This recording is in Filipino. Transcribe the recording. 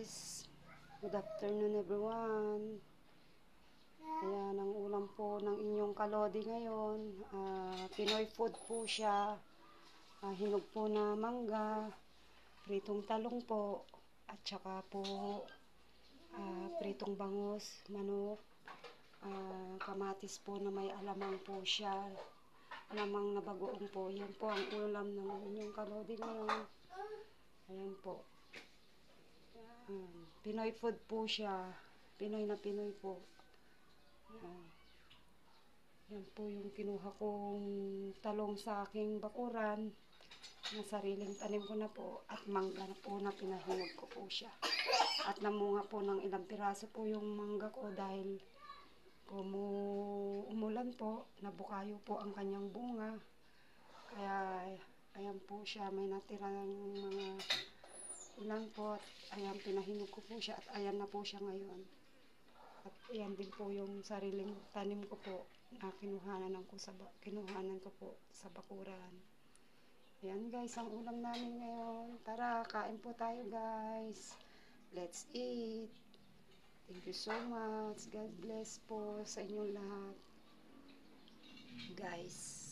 guys, good afternoon everyone. Ayan ang ulam po ng inyong kalodi ngayon. Pinoy food po siya. Hinog po na mangga, pritong talong po, at saka po pritong bangus, manok, kamatis po na may alamang po siya. Alamang na bagoong po. Yan po ang ulam ng inyong kalodi ngayon. Ayan po. Pinoy food po siya. Pinoy na Pinoy po. Yan po yung kinuha kong talong sa aking bakuran. Na sariling tanim ko na po. At mangga na po na pinahinog ko po siya. At namunga po ng ilang piraso po yung mangga ko dahil umulan po. Nabukayo po ang kanyang bunga. Kaya ayan po siya. May natirang mga ilang po, at ayan, pinahinog ko po siya, at ayan na po siya ngayon. At ayan din po yung sariling tanim ko po, na kinuhanan ko po sa bakuran. Ayan guys, ang ulam namin ngayon. Tara, kain po tayo guys. Let's eat. Thank you so much. God bless po sa inyong lahat. Guys.